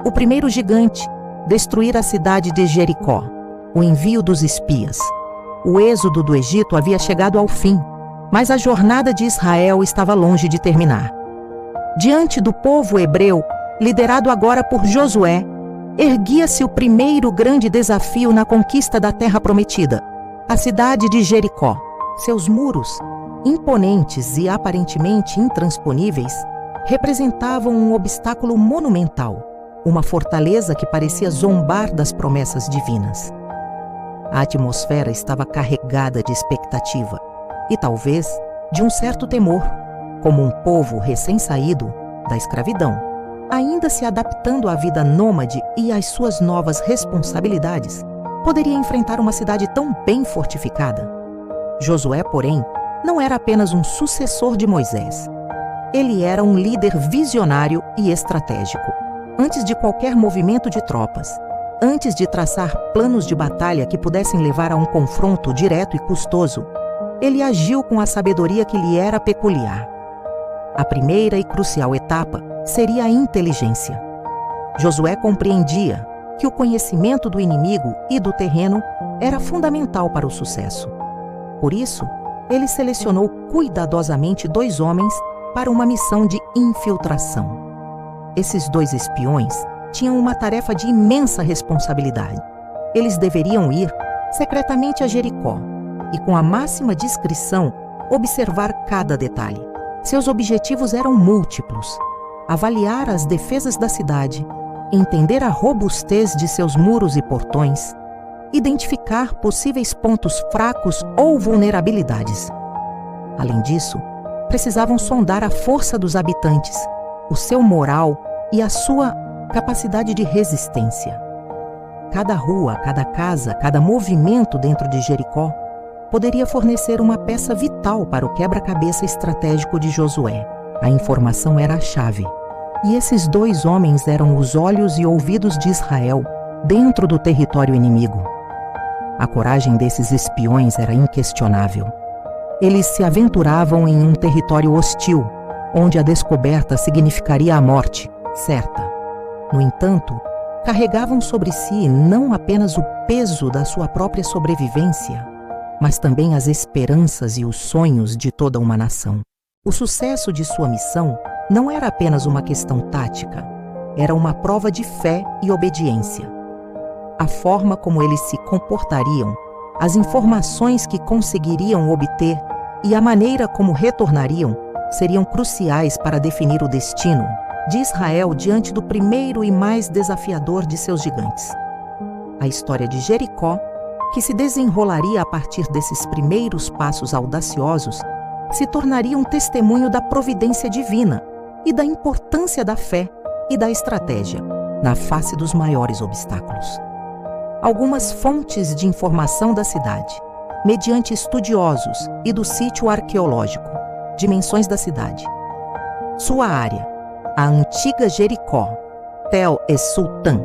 o primeiro gigante, destruir a cidade de Jericó, o envio dos espias. O êxodo do Egito havia chegado ao fim, mas a jornada de Israel estava longe de terminar. Diante do povo hebreu, liderado agora por Josué, erguia-se o primeiro grande desafio na conquista da terra prometida, a cidade de Jericó. Seus muros, imponentes e aparentemente intransponíveis, representavam um obstáculo monumental, uma fortaleza que parecia zombar das promessas divinas. A atmosfera estava carregada de expectativa e talvez de um certo temor, como um povo recém-saído da escravidão, ainda se adaptando à vida nômade e às suas novas responsabilidades, poderia enfrentar uma cidade tão bem fortificada. Josué, porém, não era apenas um sucessor de Moisés. Ele era um líder visionário e estratégico. Antes de qualquer movimento de tropas, antes de traçar planos de batalha que pudessem levar a um confronto direto e custoso, ele agiu com a sabedoria que lhe era peculiar. A primeira e crucial etapa seria a inteligência. Josué compreendia que o conhecimento do inimigo e do terreno era fundamental para o sucesso. Por isso, ele selecionou cuidadosamente 2 homens para uma missão de infiltração. Esses 2 espiões tinham uma tarefa de imensa responsabilidade. Eles deveriam ir secretamente a Jericó e, com a máxima discrição, observar cada detalhe. Seus objetivos eram múltiplos: avaliar as defesas da cidade, entender a robustez de seus muros e portões, identificar possíveis pontos fracos ou vulnerabilidades. Além disso, precisavam sondar a força dos habitantes, o seu moral e a sua capacidade de resistência. Cada rua, cada casa, cada movimento dentro de Jericó poderia fornecer uma peça vital para o quebra-cabeça estratégico de Josué. A informação era a chave. E esses 2 homens eram os olhos e ouvidos de Israel dentro do território inimigo. A coragem desses espiões era inquestionável. Eles se aventuravam em um território hostil, onde a descoberta significaria a morte certa. No entanto, carregavam sobre si não apenas o peso da sua própria sobrevivência, mas também as esperanças e os sonhos de toda uma nação. O sucesso de sua missão não era apenas uma questão tática, era uma prova de fé e obediência. A forma como eles se comportariam, as informações que conseguiriam obter e a maneira como retornariam seriam cruciais para definir o destino de Israel diante do primeiro e mais desafiador de seus gigantes. A história de Jericó, que se desenrolaria a partir desses primeiros passos audaciosos, se tornaria um testemunho da providência divina e da importância da fé e da estratégia na face dos maiores obstáculos. Algumas fontes de informação da cidade, mediante estudiosos e do sítio arqueológico, dimensões da cidade. Sua área, a antiga Jericó, Tel es-Sultan,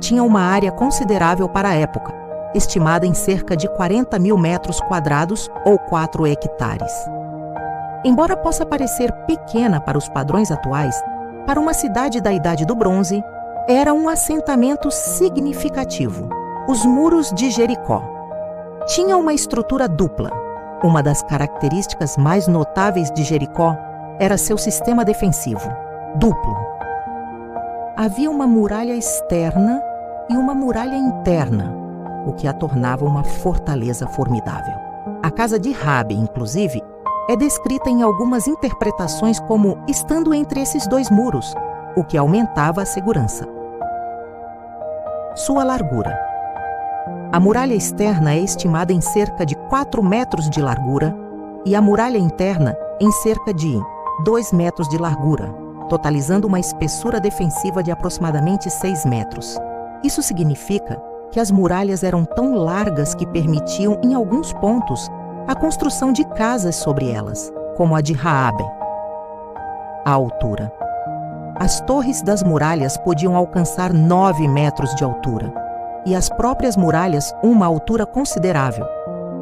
tinha uma área considerável para a época, estimada em cerca de 40 mil metros quadrados ou 4 hectares. Embora possa parecer pequena para os padrões atuais, para uma cidade da Idade do Bronze, era um assentamento significativo. Os muros de Jericó tinham uma estrutura dupla. Uma das características mais notáveis de Jericó era seu sistema defensivo, duplo. Havia uma muralha externa e uma muralha interna, o que a tornava uma fortaleza formidável. A casa de Rabi, inclusive, é descrita em algumas interpretações como estando entre esses 2 muros, o que aumentava a segurança. Sua largura. A muralha externa é estimada em cerca de 4 metros de largura e a muralha interna em cerca de 2 metros de largura, totalizando uma espessura defensiva de aproximadamente 6 metros. Isso significa que as muralhas eram tão largas que permitiam, em alguns pontos, a construção de casas sobre elas, como a de Raabe. A altura. As torres das muralhas podiam alcançar 9 metros de altura, e as próprias muralhas uma altura considerável,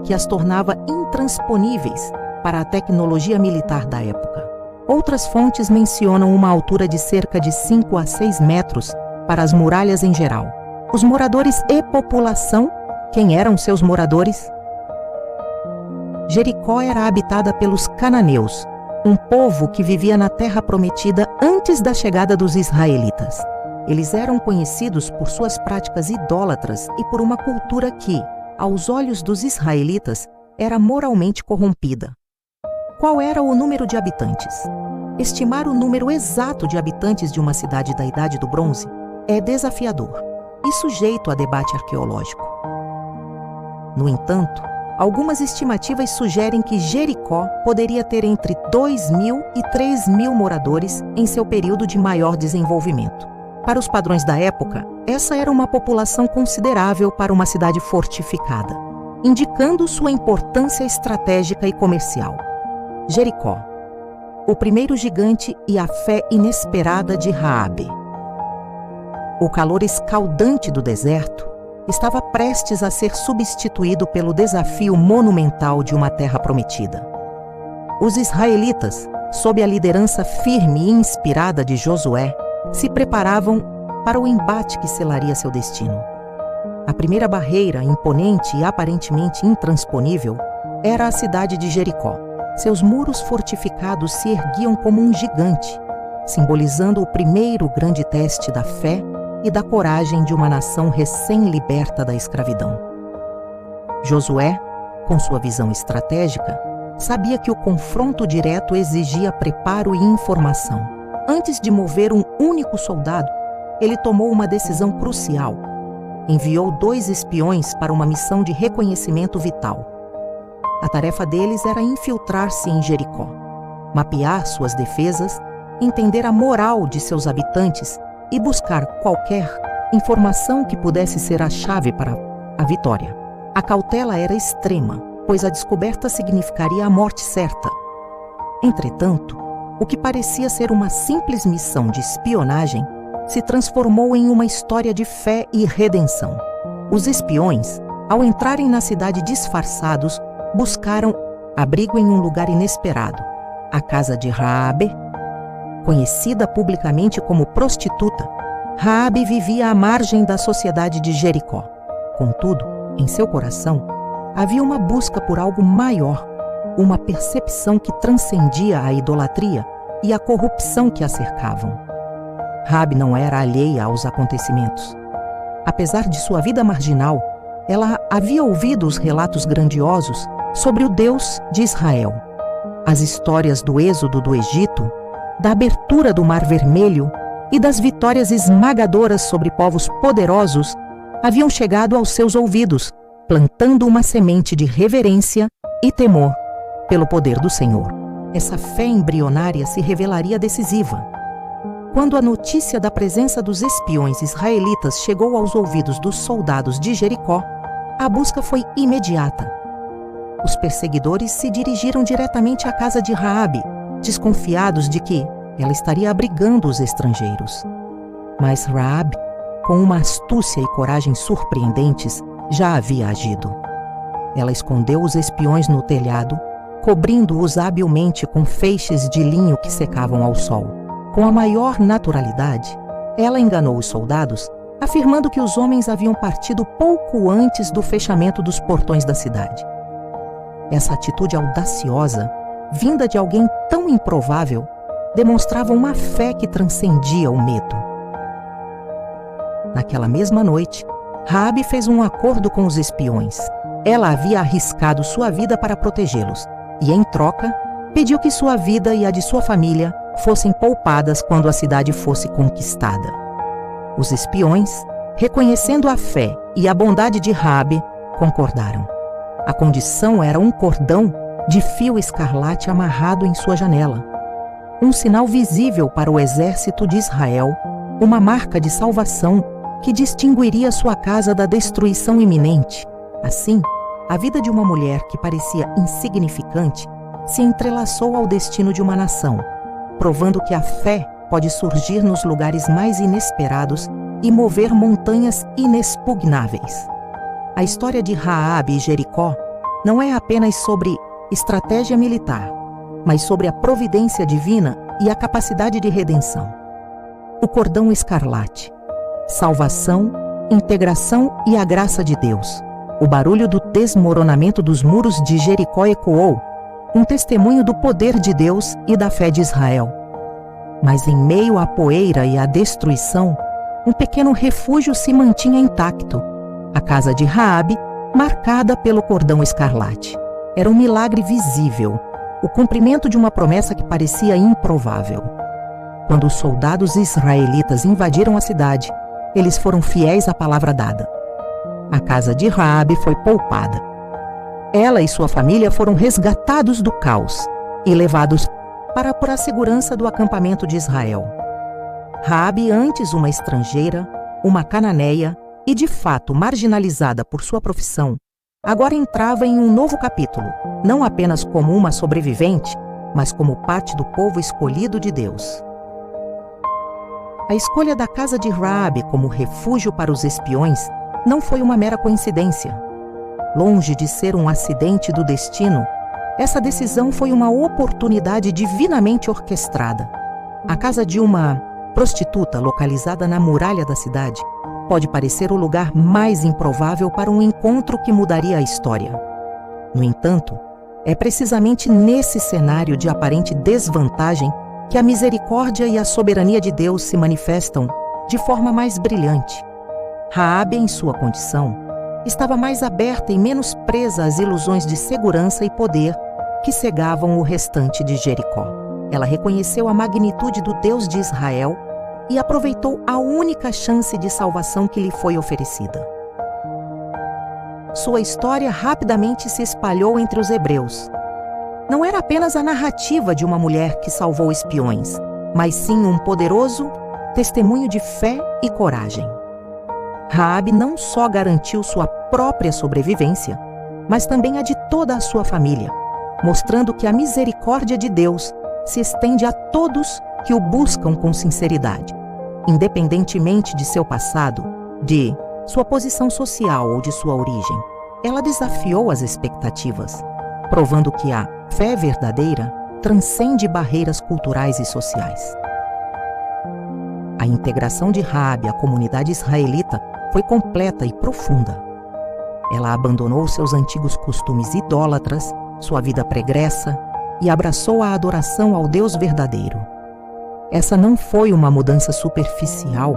que as tornava intransponíveis para a tecnologia militar da época. Outras fontes mencionam uma altura de cerca de 5 a 6 metros para as muralhas em geral. Os moradores e população, quem eram seus moradores? Jericó era habitada pelos cananeus, um povo que vivia na terra prometida antes da chegada dos israelitas. Eles eram conhecidos por suas práticas idólatras e por uma cultura que, aos olhos dos israelitas, era moralmente corrompida. Qual era o número de habitantes? Estimar o número exato de habitantes de uma cidade da Idade do Bronze é desafiador e sujeito a debate arqueológico. No entanto, algumas estimativas sugerem que Jericó poderia ter entre 2.000 e 3.000 moradores em seu período de maior desenvolvimento. Para os padrões da época, essa era uma população considerável para uma cidade fortificada, indicando sua importância estratégica e comercial. Jericó, o primeiro gigante e a fé inesperada de Raabe. O calor escaldante do deserto estava prestes a ser substituído pelo desafio monumental de uma terra prometida. Os israelitas, sob a liderança firme e inspirada de Josué, se preparavam para o embate que selaria seu destino. A primeira barreira, imponente e aparentemente intransponível, era a cidade de Jericó. Seus muros fortificados se erguiam como um gigante, simbolizando o primeiro grande teste da fé e da coragem de uma nação recém-liberta da escravidão. Josué, com sua visão estratégica, sabia que o confronto direto exigia preparo e informação. Antes de mover um único soldado, ele tomou uma decisão crucial. Enviou 2 espiões para uma missão de reconhecimento vital. A tarefa deles era infiltrar-se em Jericó, mapear suas defesas, entender a moral de seus habitantes e buscar qualquer informação que pudesse ser a chave para a vitória. A cautela era extrema, pois a descoberta significaria a morte certa. Entretanto, o que parecia ser uma simples missão de espionagem se transformou em uma história de fé e redenção. Os espiões, ao entrarem na cidade disfarçados, buscaram abrigo em um lugar inesperado, a casa de Raabe. Conhecida publicamente como prostituta, Raabe vivia à margem da sociedade de Jericó. Contudo, em seu coração, havia uma busca por algo maior, uma percepção que transcendia a idolatria e a corrupção que a cercavam. Raabe não era alheia aos acontecimentos. Apesar de sua vida marginal, ela havia ouvido os relatos grandiosos sobre o Deus de Israel. As histórias do êxodo do Egito, da abertura do Mar Vermelho e das vitórias esmagadoras sobre povos poderosos haviam chegado aos seus ouvidos, plantando uma semente de reverência e temor pelo poder do Senhor. Essa fé embrionária se revelaria decisiva. Quando a notícia da presença dos espiões israelitas chegou aos ouvidos dos soldados de Jericó, a busca foi imediata. Os perseguidores se dirigiram diretamente à casa de Raabe, desconfiados de que ela estaria abrigando os estrangeiros. Mas Raabe, com uma astúcia e coragem surpreendentes, já havia agido. Ela escondeu os espiões no telhado, cobrindo-os habilmente com feixes de linho que secavam ao sol. Com a maior naturalidade, ela enganou os soldados, afirmando que os homens haviam partido pouco antes do fechamento dos portões da cidade. Essa atitude audaciosa, vinda de alguém tão improvável, demonstrava uma fé que transcendia o medo. Naquela mesma noite, Raabe fez um acordo com os espiões. Ela havia arriscado sua vida para protegê-los e, em troca, pediu que sua vida e a de sua família fossem poupadas quando a cidade fosse conquistada. Os espiões, reconhecendo a fé e a bondade de Raabe, concordaram. A condição era um cordão de fio escarlate amarrado em sua janela. Um sinal visível para o exército de Israel, uma marca de salvação que distinguiria sua casa da destruição iminente. Assim, a vida de uma mulher que parecia insignificante se entrelaçou ao destino de uma nação, provando que a fé pode surgir nos lugares mais inesperados e mover montanhas inexpugnáveis. A história de Raabe e Jericó não é apenas sobre estratégia militar, mas sobre a providência divina e a capacidade de redenção. O cordão escarlate salvação, integração e a graça de Deus. O barulho do desmoronamento dos muros de Jericó ecoou, um testemunho do poder de Deus e da fé de Israel. Mas em meio à poeira e à destruição, um pequeno refúgio se mantinha intacto, a casa de Raabe, marcada pelo cordão escarlate. Era um milagre visível, o cumprimento de uma promessa que parecia improvável. Quando os soldados israelitas invadiram a cidade, eles foram fiéis à palavra dada. A casa de Raabe foi poupada. Ela e sua família foram resgatados do caos e levados para a segurança do acampamento de Israel. Raabe, antes uma estrangeira, uma cananeia e de fato marginalizada por sua profissão, agora entrava em um novo capítulo, não apenas como uma sobrevivente, mas como parte do povo escolhido de Deus. A escolha da casa de Raabe como refúgio para os espiões não foi uma mera coincidência. Longe de ser um acidente do destino, essa decisão foi uma oportunidade divinamente orquestrada. A casa de uma prostituta localizada na muralha da cidade pode parecer o lugar mais improvável para um encontro que mudaria a história. No entanto, é precisamente nesse cenário de aparente desvantagem que a misericórdia e a soberania de Deus se manifestam de forma mais brilhante. Raabe, em sua condição, estava mais aberta e menos presa às ilusões de segurança e poder que cegavam o restante de Jericó. Ela reconheceu a magnitude do Deus de Israel e aproveitou a única chance de salvação que lhe foi oferecida. Sua história rapidamente se espalhou entre os hebreus. Não era apenas a narrativa de uma mulher que salvou espiões, mas sim um poderoso testemunho de fé e coragem. Raabe não só garantiu sua própria sobrevivência, mas também a de toda a sua família, mostrando que a misericórdia de Deus se estende a todos que o buscam com sinceridade, independentemente de seu passado, de sua posição social ou de sua origem. Ela desafiou as expectativas, provando que a fé verdadeira transcende barreiras culturais e sociais. A integração de Raabe à comunidade israelita foi completa e profunda. Ela abandonou seus antigos costumes idólatras, sua vida pregressa, e abraçou a adoração ao Deus verdadeiro. Essa não foi uma mudança superficial,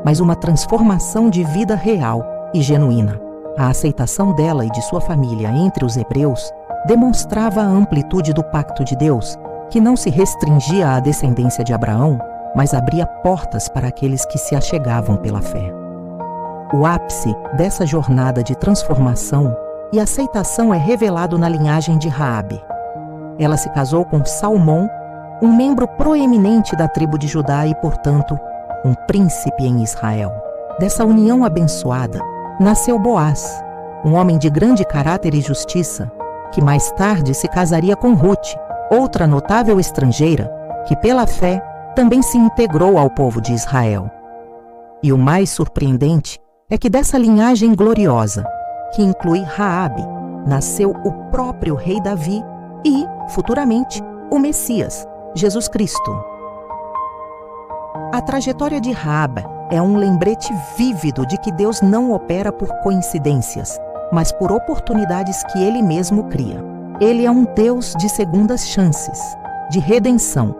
mas uma transformação de vida real e genuína. A aceitação dela e de sua família entre os hebreus demonstrava a amplitude do pacto de Deus, que não se restringia à descendência de Abraão, mas abria portas para aqueles que se achegavam pela fé. O ápice dessa jornada de transformação e aceitação é revelado na linhagem de Raabe. Ela se casou com Salmão, um membro proeminente da tribo de Judá e, portanto, um príncipe em Israel. Dessa união abençoada, nasceu Boaz, um homem de grande caráter e justiça, que mais tarde se casaria com Ruth, outra notável estrangeira, que pela fé também se integrou ao povo de Israel. E o mais surpreendente é que dessa linhagem gloriosa, que inclui Raabe, nasceu o próprio rei Davi e, futuramente, o Messias, Jesus Cristo. A trajetória de Raabe é um lembrete vívido de que Deus não opera por coincidências, mas por oportunidades que Ele mesmo cria. Ele é um Deus de segundas chances, de redenção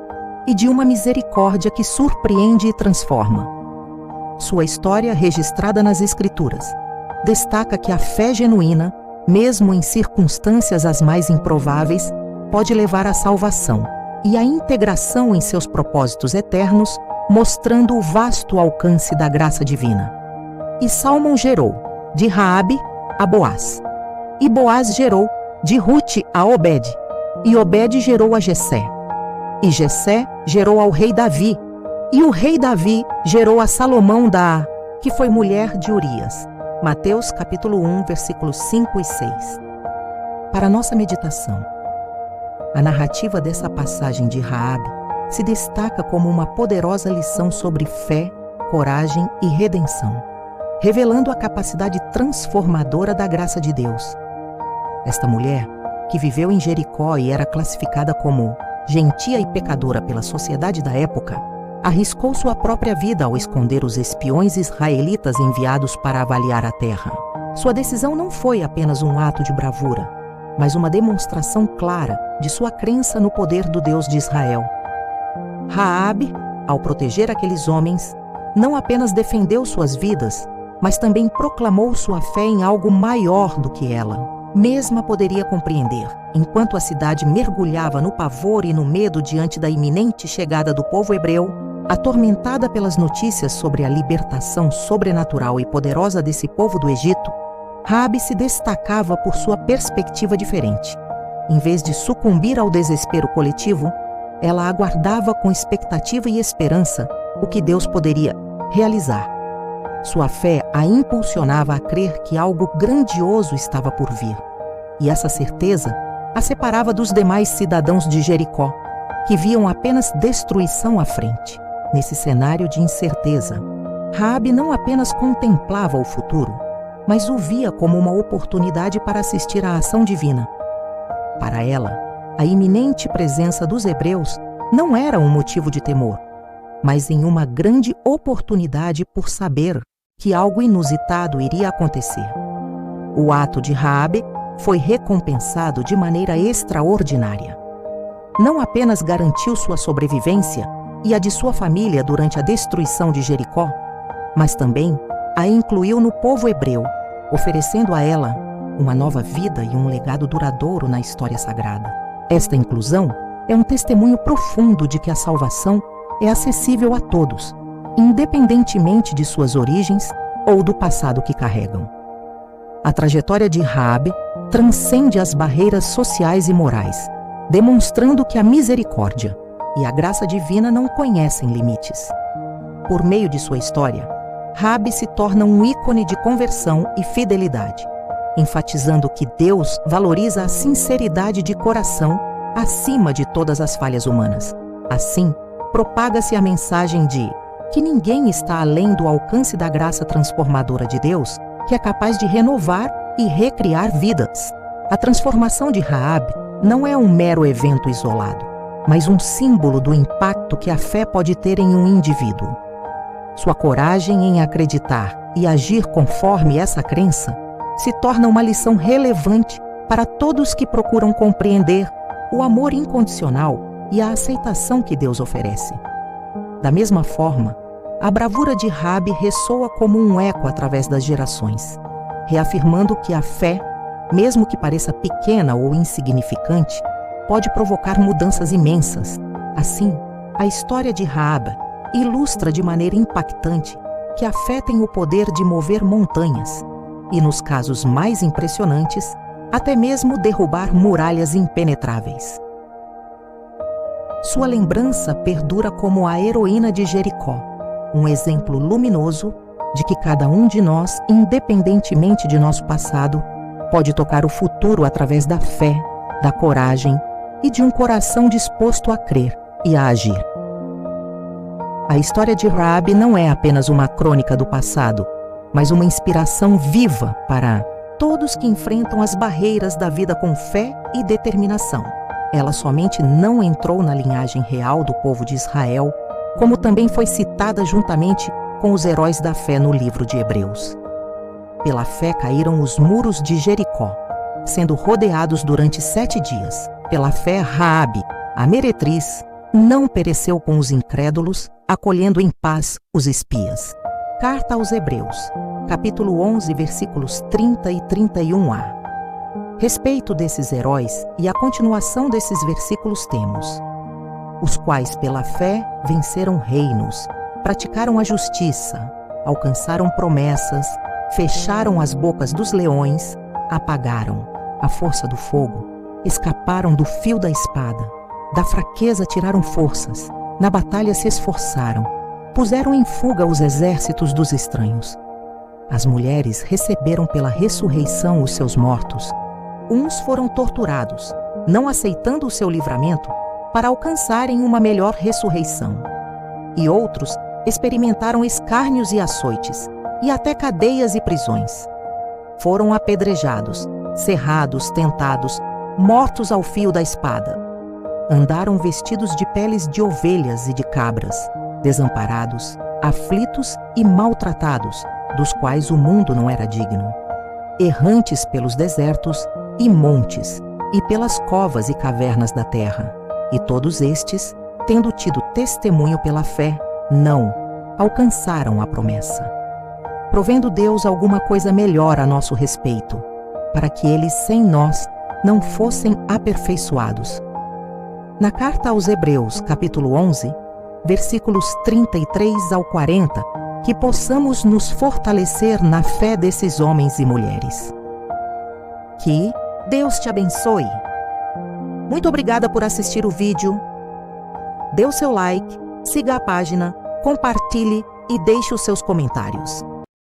e de uma misericórdia que surpreende e transforma. Sua história, registrada nas Escrituras, destaca que a fé genuína, mesmo em circunstâncias as mais improváveis, pode levar à salvação e à integração em seus propósitos eternos, mostrando o vasto alcance da graça divina. E Salmão gerou, de Raabe a Boaz. E Boaz gerou, de Ruth a Obed. E Obed gerou a Jessé. E Jessé gerou ao rei Davi. E o rei Davi gerou a Salomão que foi mulher de Urias. Mateus capítulo 1, versículos 5 e 6. Para nossa meditação, a narrativa dessa passagem de Raabe se destaca como uma poderosa lição sobre fé, coragem e redenção, revelando a capacidade transformadora da graça de Deus. Esta mulher, que viveu em Jericó e era classificada como gentia e pecadora pela sociedade da época, arriscou sua própria vida ao esconder os espiões israelitas enviados para avaliar a terra. Sua decisão não foi apenas um ato de bravura, mas uma demonstração clara de sua crença no poder do Deus de Israel. Raabe, ao proteger aqueles homens, não apenas defendeu suas vidas, mas também proclamou sua fé em algo maior do que ela mesma poderia compreender. Enquanto a cidade mergulhava no pavor e no medo diante da iminente chegada do povo hebreu, atormentada pelas notícias sobre a libertação sobrenatural e poderosa desse povo do Egito, Raabe se destacava por sua perspectiva diferente. Em vez de sucumbir ao desespero coletivo, ela aguardava com expectativa e esperança o que Deus poderia realizar. Sua fé a impulsionava a crer que algo grandioso estava por vir. E essa certeza a separava dos demais cidadãos de Jericó, que viam apenas destruição à frente. Nesse cenário de incerteza, Raabe não apenas contemplava o futuro, mas o via como uma oportunidade para assistir à ação divina. Para ela, a iminente presença dos hebreus não era um motivo de temor, mas em uma grande oportunidade por saber que algo inusitado iria acontecer. O ato de Raabe foi recompensado de maneira extraordinária. Não apenas garantiu sua sobrevivência e a de sua família durante a destruição de Jericó, mas também a incluiu no povo hebreu, oferecendo a ela uma nova vida e um legado duradouro na história sagrada. Esta inclusão é um testemunho profundo de que a salvação é acessível a todos, independentemente de suas origens ou do passado que carregam. A trajetória de Raabe transcende as barreiras sociais e morais, demonstrando que a misericórdia e a graça divina não conhecem limites. Por meio de sua história, Raabe se torna um ícone de conversão e fidelidade, enfatizando que Deus valoriza a sinceridade de coração acima de todas as falhas humanas. Assim, propaga-se a mensagem de que ninguém está além do alcance da graça transformadora de Deus, que é capaz de renovar e recriar vidas. A transformação de Raabe não é um mero evento isolado, mas um símbolo do impacto que a fé pode ter em um indivíduo. Sua coragem em acreditar e agir conforme essa crença se torna uma lição relevante para todos que procuram compreender o amor incondicional e a aceitação que Deus oferece. Da mesma forma, a bravura de Raabe ressoa como um eco através das gerações, reafirmando que a fé, mesmo que pareça pequena ou insignificante, pode provocar mudanças imensas. Assim, a história de Raabe ilustra de maneira impactante que a fé tem o poder de mover montanhas e, nos casos mais impressionantes, até mesmo derrubar muralhas impenetráveis. Sua lembrança perdura como a heroína de Jericó, um exemplo luminoso de que cada um de nós, independentemente de nosso passado, pode tocar o futuro através da fé, da coragem e de um coração disposto a crer e a agir. A história de Raabe não é apenas uma crônica do passado, mas uma inspiração viva para todos que enfrentam as barreiras da vida com fé e determinação. Ela somente não entrou na linhagem real do povo de Israel, como também foi citada juntamente com os heróis da fé no livro de Hebreus. Pela fé caíram os muros de Jericó, sendo rodeados durante 7 dias. Pela fé, Raabe, a meretriz, não pereceu com os incrédulos, acolhendo em paz os espias. Carta aos Hebreus, capítulo 11, versículos 30 e 31a. Respeito desses heróis e a continuação desses versículos temos: os quais pela fé venceram reinos, praticaram a justiça, alcançaram promessas, fecharam as bocas dos leões, apagaram a força do fogo, escaparam do fio da espada, da fraqueza tiraram forças, na batalha se esforçaram, puseram em fuga os exércitos dos estranhos. As mulheres receberam pela ressurreição os seus mortos. Uns foram torturados, não aceitando o seu livramento, para alcançarem uma melhor ressurreição. E outros experimentaram escárnios e açoites, e até cadeias e prisões. Foram apedrejados, cerrados, tentados, mortos ao fio da espada. Andaram vestidos de peles de ovelhas e de cabras, desamparados, aflitos e maltratados, dos quais o mundo não era digno. Errantes pelos desertos e montes, e pelas covas e cavernas da terra. E todos estes, tendo tido testemunho pela fé, não alcançaram a promessa. Provendo Deus alguma coisa melhor a nosso respeito, para que eles sem nós não fossem aperfeiçoados. Na carta aos Hebreus, capítulo 11, versículos 33 ao 40, que possamos nos fortalecer na fé desses homens e mulheres. Que Deus te abençoe. Muito obrigada por assistir o vídeo. Dê o seu like, siga a página, compartilhe e deixe os seus comentários.